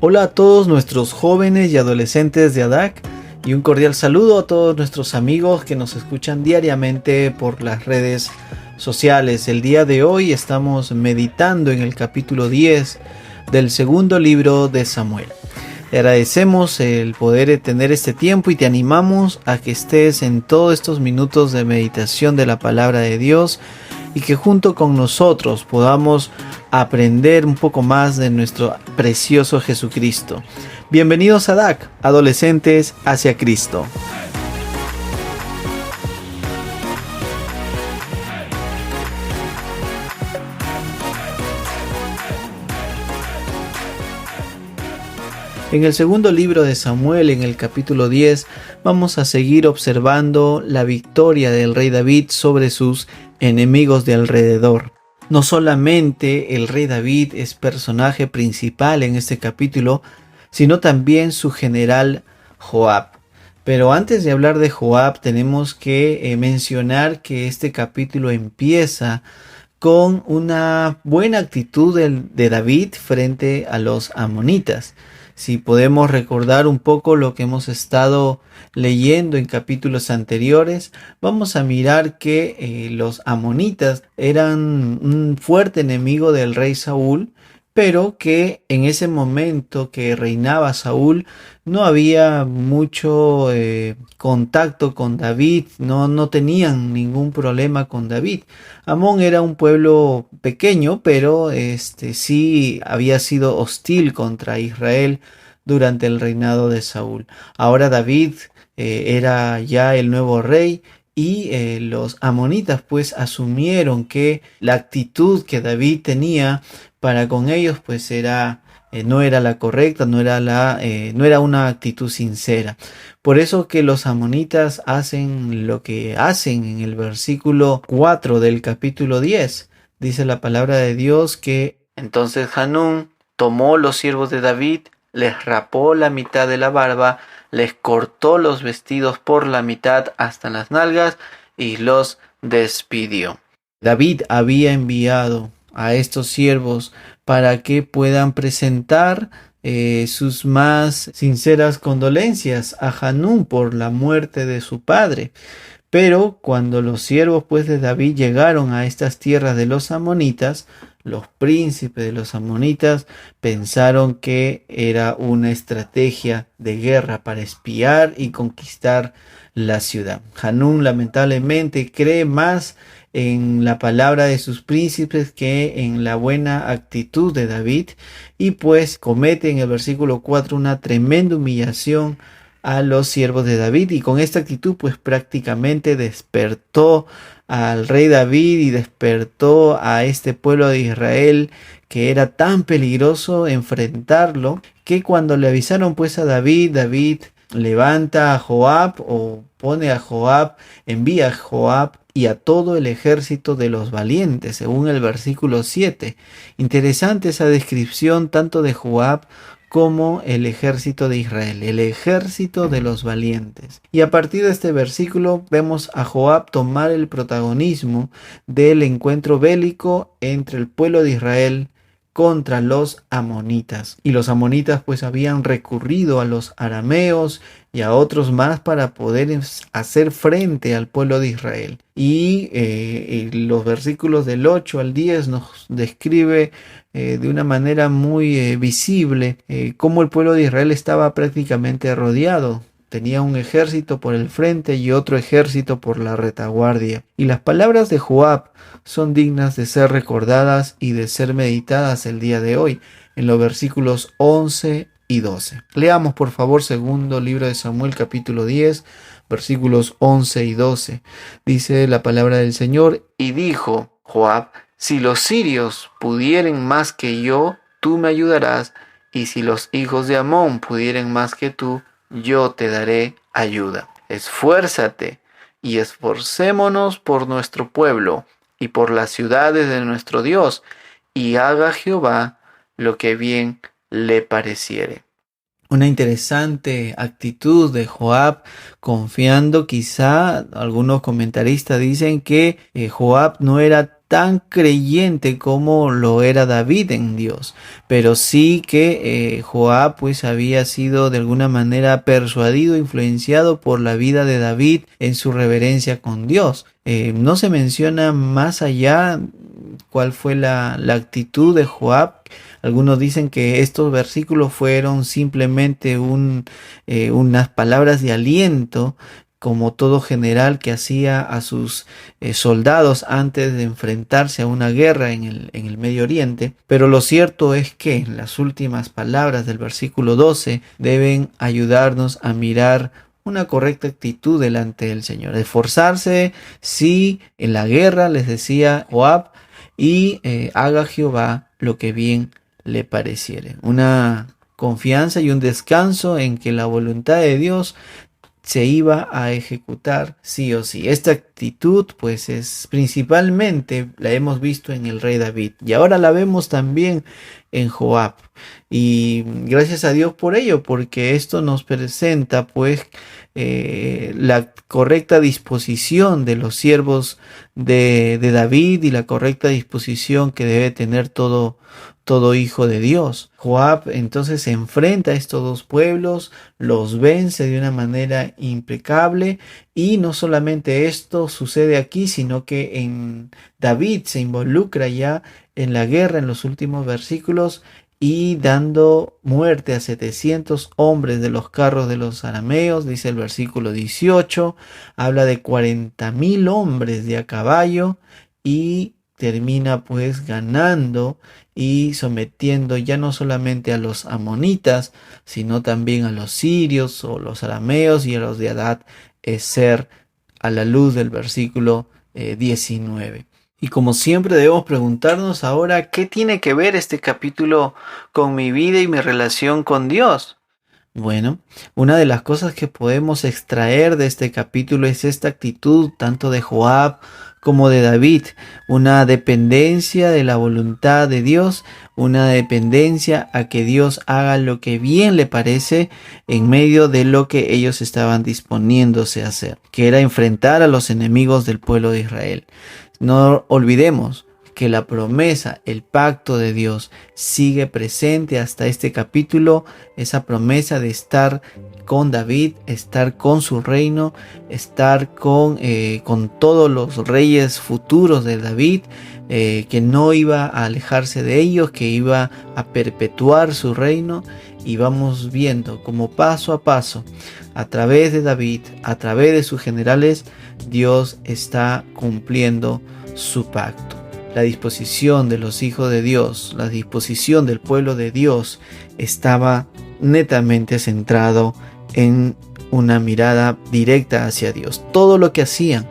Hola a todos nuestros jóvenes y adolescentes de ADAC y un cordial saludo a todos nuestros amigos que nos escuchan diariamente por las redes sociales. El día de hoy estamos meditando en el capítulo 10 del segundo libro de Samuel. Te agradecemos el poder tener este tiempo y te animamos a que estés en todos estos minutos de meditación de la palabra de Dios y que junto con nosotros podamos aprender un poco más de nuestro precioso Jesucristo. Bienvenidos a DAC, Adolescentes hacia Cristo. En el segundo libro de Samuel, en el capítulo 10, vamos a seguir observando la victoria del rey David sobre sus enemigos de alrededor. No solamente el rey David es personaje principal en este capítulo, sino también su general Joab. Pero antes de hablar de Joab, tenemos que mencionar que este capítulo empieza con una buena actitud de David frente a los amonitas. Si podemos recordar un poco lo que hemos estado leyendo en capítulos anteriores, vamos a mirar que los amonitas eran un fuerte enemigo del rey Saúl, pero que en ese momento que reinaba Saúl no había mucho contacto con David, no tenían ningún problema con David. Amón era un pueblo pequeño, pero sí había sido hostil contra Israel durante el reinado de Saúl. Ahora David era ya el nuevo rey y los amonitas pues asumieron que la actitud que David tenía para con ellos pues no era la correcta, no era una actitud sincera. Por eso que los amonitas hacen lo que hacen en el versículo 4 del capítulo 10. Dice la palabra de Dios que entonces Hanún tomó los siervos de David, les rapó la mitad de la barba, les cortó los vestidos por la mitad hasta las nalgas y los despidió. David había enviado a estos siervos para que puedan presentar sus más sinceras condolencias a Hanún por la muerte de su padre. Pero cuando los siervos pues de David llegaron a estas tierras de los amonitas, los príncipes de los amonitas pensaron que era una estrategia de guerra para espiar y conquistar la ciudad. Hanún lamentablemente cree más en la palabra de sus príncipes que en la buena actitud de David y pues comete en el versículo 4 una tremenda humillación a los siervos de David y con esta actitud pues prácticamente despertó al rey David y despertó a este pueblo de Israel que era tan peligroso enfrentarlo que cuando le avisaron pues a David, David levanta a Joab o pone a Joab, envía a Joab y a todo el ejército de los valientes, según el versículo 7. Interesante esa descripción tanto de Joab como el ejército de Israel, el ejército de los valientes. Y a partir de este versículo vemos a Joab tomar el protagonismo del encuentro bélico entre el pueblo de Israel contra los amonitas. Y los amonitas pues habían recurrido a los arameos y a otros más para poder hacer frente al pueblo de Israel. Y los versículos del 8 al 10 nos describe de una manera muy visible cómo el pueblo de Israel estaba prácticamente rodeado. Tenía un ejército por el frente y otro ejército por la retaguardia. Y las palabras de Joab son dignas de ser recordadas y de ser meditadas el día de hoy, en los versículos 11 y 12. Leamos por favor segundo libro de Samuel capítulo 10, versículos 11 y 12. Dice la palabra del Señor: y dijo Joab: si los sirios pudieren más que yo, tú me ayudarás, y si los hijos de Amón pudieren más que tú, yo te daré ayuda. Esfuérzate y esforcémonos por nuestro pueblo y por las ciudades de nuestro Dios, y haga Jehová lo que bien le pareciere. Una interesante actitud de Joab, confiando, quizá algunos comentaristas dicen que Joab no era tan creyente como lo era David en Dios, pero sí que Joab pues había sido de alguna manera persuadido, influenciado por la vida de David en su reverencia con Dios. No se menciona más allá cuál fue la actitud de Joab. Algunos dicen que estos versículos fueron simplemente unas palabras de aliento, como todo general que hacía a sus soldados antes de enfrentarse a una guerra en el Medio Oriente. Pero lo cierto es que las últimas palabras del versículo 12 deben ayudarnos a mirar una correcta actitud delante del Señor. Esforzarse, sí, en la guerra, les decía Joab, y haga Jehová lo que bien le pareciere. Una confianza y un descanso en que la voluntad de Dios se iba a ejecutar sí o sí. Esta actitud pues es principalmente la hemos visto en el rey David y ahora la vemos también en Joab, y gracias a Dios por ello, porque esto nos presenta pues la correcta disposición de los siervos de David y la correcta disposición que debe tener todo hijo de Dios. Joab entonces se enfrenta a estos dos pueblos, los vence de una manera impecable, y no solamente esto sucede aquí, sino que en David se involucra ya en la guerra en los últimos versículos y dando muerte a 700 hombres de los carros de los arameos, dice el versículo 18, habla de 40,000 hombres de a caballo, y termina pues ganando y sometiendo ya no solamente a los amonitas, sino también a los sirios o los arameos y a los de Hadad Ezer, a la luz del versículo 19. Y como siempre debemos preguntarnos ahora, ¿qué tiene que ver este capítulo con mi vida y mi relación con Dios? Bueno, una de las cosas que podemos extraer de este capítulo es esta actitud tanto de Joab como de David, una dependencia de la voluntad de Dios, una dependencia a que Dios haga lo que bien le parece en medio de lo que ellos estaban disponiéndose a hacer, que era enfrentar a los enemigos del pueblo de Israel. No olvidemos que la promesa, el pacto de Dios sigue presente hasta este capítulo, esa promesa de estar con David, estar con su reino, estar con todos los reyes futuros de David, que no iba a alejarse de ellos, que iba a perpetuar su reino. Y vamos viendo como paso a paso, a través de David, a través de sus generales, Dios está cumpliendo su pacto. La disposición de los hijos de Dios, la disposición del pueblo de Dios estaba netamente centrado en una mirada directa hacia Dios. Todo lo que hacían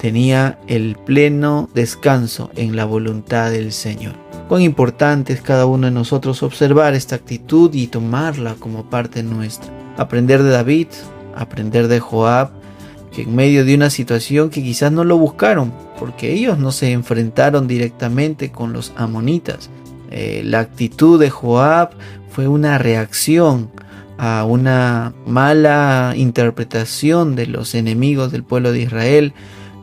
tenía el pleno descanso en la voluntad del Señor. Cuán importante es cada uno de nosotros observar esta actitud y tomarla como parte nuestra. Aprender de David, aprender de Joab, que en medio de una situación que quizás no lo buscaron, porque ellos no se enfrentaron directamente con los amonitas. La actitud de Joab fue una reacción a una mala interpretación de los enemigos del pueblo de Israel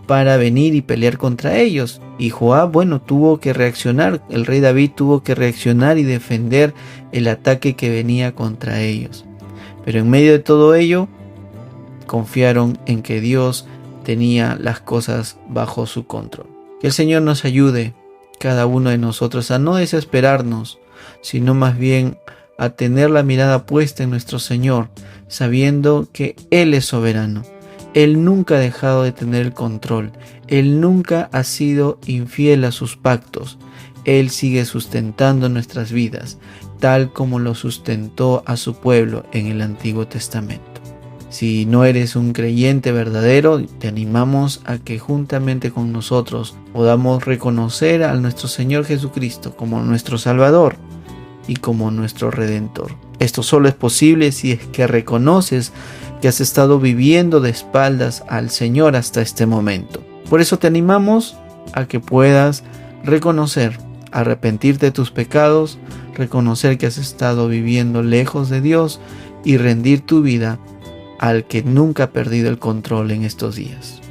para venir y pelear contra ellos. Y Joab, tuvo que reaccionar, el rey David tuvo que reaccionar y defender el ataque que venía contra ellos. Pero en medio de todo ello, confiaron en que Dios tenía las cosas bajo su control. Que el Señor nos ayude, cada uno de nosotros, a no desesperarnos, sino más bien a tener la mirada puesta en nuestro Señor, sabiendo que Él es soberano. Él nunca ha dejado de tener el control. Él nunca ha sido infiel a sus pactos. Él sigue sustentando nuestras vidas, tal como lo sustentó a su pueblo en el Antiguo Testamento. Si no eres un creyente verdadero, te animamos a que juntamente con nosotros podamos reconocer a nuestro Señor Jesucristo como nuestro Salvador y como nuestro Redentor. Esto solo es posible si es que reconoces que has estado viviendo de espaldas al Señor hasta este momento. Por eso te animamos a que puedas reconocer, arrepentirte de tus pecados, reconocer que has estado viviendo lejos de Dios y rendir tu vida al que nunca ha perdido el control en estos días.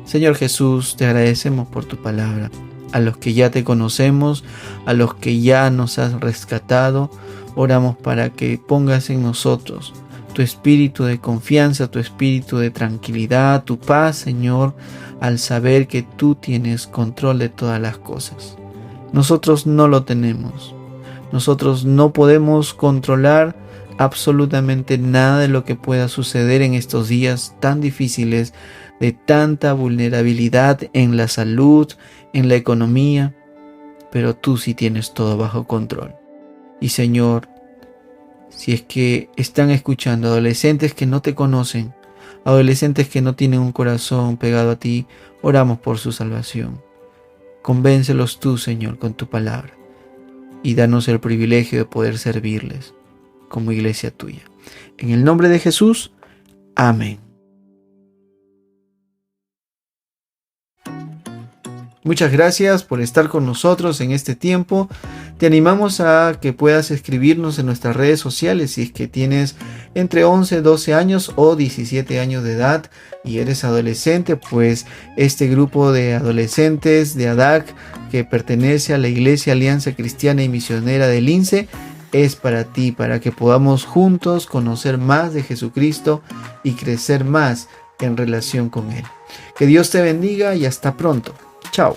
Señor Jesús, te agradecemos por tu palabra. a los que ya te conocemos, a los que ya nos has rescatado. Oramos para que pongas en nosotros tu espíritu de confianza, tu espíritu de tranquilidad, tu paz, Señor, al saber que tú tienes control de todas las cosas. Nosotros no lo tenemos. Nosotros no podemos controlar absolutamente nada de lo que pueda suceder en estos días tan difíciles, de tanta vulnerabilidad en la salud, en la economía, pero tú sí tienes todo bajo control. Y Señor, si es que están escuchando adolescentes que no te conocen, adolescentes que no tienen un corazón pegado a ti, oramos por su salvación. Convéncelos tú, Señor, con tu palabra, y danos el privilegio de poder servirles como iglesia tuya. En el nombre de Jesús, amén. Muchas gracias por estar con nosotros en este tiempo. Te animamos a que puedas escribirnos en nuestras redes sociales si es que tienes entre 11, 12 años o 17 años de edad y eres adolescente, pues este grupo de adolescentes de ADAC que pertenece a la Iglesia Alianza Cristiana y Misionera del Lince es para ti, para que podamos juntos conocer más de Jesucristo y crecer más en relación con Él. Que Dios te bendiga y hasta pronto. Chao.